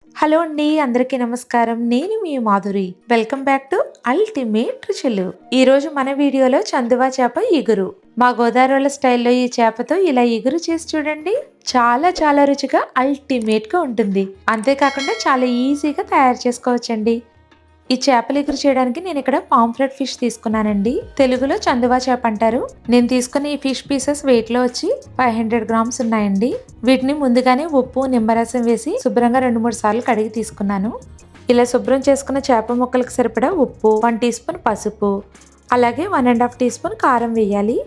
Hello అండి, అందరికీ నమస్కారం. నేను మీ Madhuri. Welcome back to ultimate Ruchulu. ఈ రోజు మన వీడియోలో చందువా చేప ఇగురు. మా గోదావరి స్టైల్లో ఈ చేపతో ఇలా ఇగురు చేసి చూడండి. చాలా రుచిగా అల్టిమేట్ గా ఉంటుంది. అంతేకాకుండా చాలా ఈజీగా తయారు చేసుకోవచ్చండి. ఈ చేపల ఇగురు చేయడానికి నేను ఇక్కడ పాంఫ్రెట్ ఫిష్ తీసుకున్నానండి. తెలుగులో చందువా చేప అంటారు. నేను తీసుకున్న ఈ ఫిష్ పీసెస్ వెయిట్ లో వచ్చి 500 గ్రామ్స్ ఉన్నాయండి. వీటిని ముందుగానే ఉప్పు నిమ్మరసం వేసి శుభ్రంగా 2-3 సార్లు కడిగి తీసుకున్నాను. ఇలా శుభ్రం చేసుకున్న చేప ముక్కలకు సరిపడా ఉప్పు, 1 టీ స్పూన్ పసుపు, అలాగే 1.5 టీ స్పూన్ కారం వేయాలి.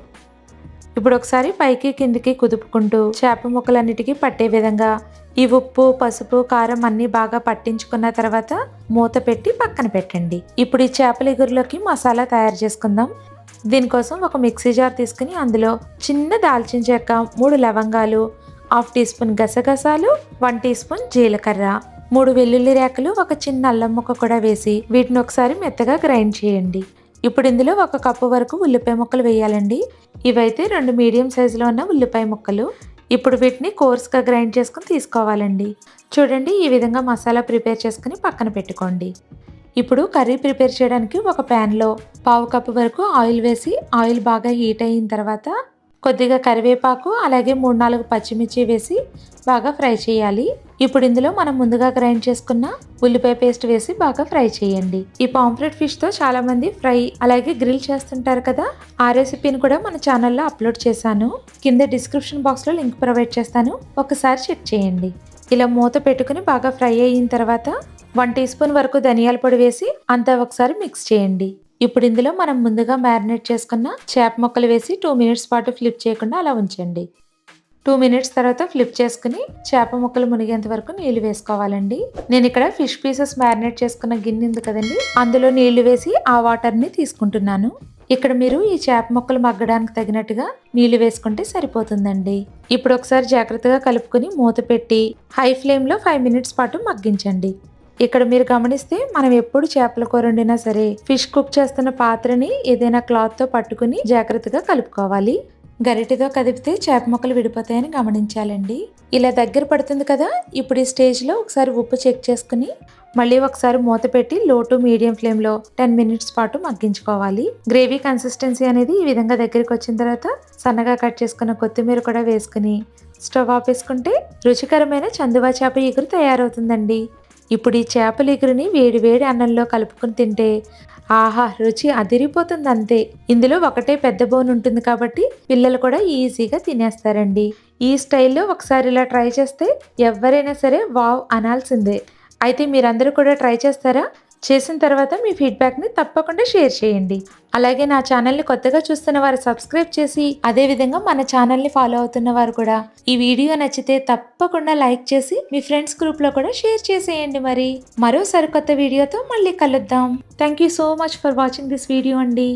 ఇప్పుడు ఒకసారి పైకి కిందికి కుదుపుకుంటూ చేప ముక్కలన్నిటికీ పట్టే విధంగా ఈ ఉప్పు, పసుపు, కారం అన్ని బాగా పట్టించుకున్న తర్వాత మూత పెట్టి పక్కన పెట్టండి. ఇప్పుడు ఈ చేపల ఇగురులోకి మసాలా తయారు చేసుకుందాం. దీనికోసం ఒక మిక్సీ జార్ తీసుకుని అందులో చిన్న దాల్చిన చెక్క, 3 లవంగాలు, 1/2 టీ స్పూన్ గసగసాలు, 1 టీ స్పూన్ జీలకర్ర, 3 వెల్లుల్లి రేకలు, ఒక చిన్న అల్లం ముక్క కూడా వేసి వీటిని ఒకసారి మెత్తగా గ్రైండ్ చేయండి. ఇప్పుడు ఇందులో 1 కప్పు వరకు ఉల్లిపాయ ముక్కలు వేయాలండి. ఇవైతే 2 మీడియం సైజులో ఉన్న ఉల్లిపాయ ముక్కలు. ఇప్పుడు వీటిని కోర్స్గా గ్రైండ్ చేసుకుని తీసుకోవాలండి. చూడండి, ఈ విధంగా మసాలా ప్రిపేర్ చేసుకుని పక్కన పెట్టుకోండి. ఇప్పుడు కర్రీ ప్రిపేర్ చేయడానికి ఒక ప్యాన్లో 1/2 కప్పు వరకు ఆయిల్ వేసి ఆయిల్ బాగా హీట్ అయిన తర్వాత కొద్దిగా కరివేపాకు, అలాగే 3-4 పచ్చిమిర్చి వేసి బాగా ఫ్రై చేయాలి. ఇప్పుడు ఇందులో మనం ముందుగా గ్రైండ్ చేసుకున్న ఉల్లిపాయ పేస్ట్ వేసి బాగా ఫ్రై చేయండి. ఈ పాంఫ్రెట్ ఫిష్ తో చాలా మంది ఫ్రై అలాగే గ్రిల్ చేస్తుంటారు కదా, ఆ రెసిపీని కూడా మన ఛానల్లో అప్లోడ్ చేశాను. కింద డిస్క్రిప్షన్ బాక్స్ లో లింక్ ప్రొవైడ్ చేస్తాను, ఒకసారి చెక్ చేయండి. ఇలా మూత పెట్టుకుని బాగా ఫ్రై అయిన తర్వాత 1 టీ స్పూన్ వరకు ధనియాల పొడి వేసి అంతా ఒకసారి మిక్స్ చేయండి. ఇప్పుడు ఇందులో మనం ముందుగా మ్యారినేట్ చేసుకున్న చేప ముక్కలు వేసి 2 మినిట్స్ పాటు ఫ్లిప్ చేయకుండా అలా ఉంచండి. 2 మినిట్స్ తర్వాత ఫ్లిప్ చేసుకుని చేప ముక్కలు మునిగేంత వరకు నీళ్లు వేసుకోవాలండి. నేను ఇక్కడ ఫిష్ పీసెస్ మ్యారినేట్ చేసుకున్న గిన్నె ఉంది కదండి, అందులో నీళ్లు వేసి ఆ వాటర్ని తీసుకుంటున్నాను. ఇక్కడ మీరు ఈ చేప ముక్కలు మగ్గడానికి తగినట్టుగా నీళ్లు వేసుకుంటే సరిపోతుందండి. ఇప్పుడు ఒకసారి జాగ్రత్తగా కలుపుకొని మూత పెట్టి హై ఫ్లేమ్లో 5 మినిట్స్ పాటు మగ్గించండి. ఇక్కడ మీరు గమనిస్తే మనం ఎప్పుడు చేపల కూర వండినా సరే ఫిష్ కుక్ చేస్తున్న పాత్రని ఏదైనా క్లాత్ తో పట్టుకుని జాగ్రత్తగా కలుపుకోవాలి. గరిటెతో కదిపితే చేప ముక్కలు విడిపోతాయని గమనించాలండి. ఇలా దగ్గర పడుతుంది కదా, ఇప్పుడు ఈ స్టేజ్లో ఒకసారి ఉప్పు చెక్ చేసుకుని మళ్ళీ ఒకసారి మూత పెట్టి లో టు మీడియం ఫ్లేమ్లో 10 మినిట్స్ పాటు మగ్గించుకోవాలి. గ్రేవీ కన్సిస్టెన్సీ అనేది ఈ విధంగా దగ్గరికి వచ్చిన తర్వాత సన్నగా కట్ చేసుకున్న కొత్తిమీర కూడా వేసుకుని స్టవ్ ఆపేసుకుంటే రుచికరమైన చందువా చేప ఇగురు తయారవుతుందండి. ఇప్పుడు ఈ చేపల ఇగురుని వేడి అన్నంలో కలుపుకుని తింటే ఆహా, రుచి అదిరిపోతుంది అంతే. ఇందులో ఒకటే పెద్ద బోన్ ఉంటుంది కాబట్టి పిల్లలు కూడా ఈజీగా తినేస్తారండి. ఈ స్టైల్లో ఒకసారి ఇలా ట్రై చేస్తే ఎవరైనా సరే వావ్ అనాల్సిందే. అయితే మీరందరూ కూడా ట్రై చేస్తారా? చేసిన తర్వాత మీ ఫీడ్బ్యాక్ని తప్పకుండా షేర్ చేయండి. అలాగే నా ఛానల్ని కొత్తగా చూస్తున్న వారు సబ్స్క్రైబ్ చేసి అదేవిధంగా మన ఛానల్ని ఫాలో అవుతున్న వారు కూడా ఈ వీడియో నచ్చితే తప్పకుండా లైక్ చేసి మీ ఫ్రెండ్స్ గ్రూప్లో కూడా షేర్ చేసేయండి. మరో సరికొత్త వీడియోతో మళ్ళీ కలుద్దాం. Thank you so much for watching this video అండి.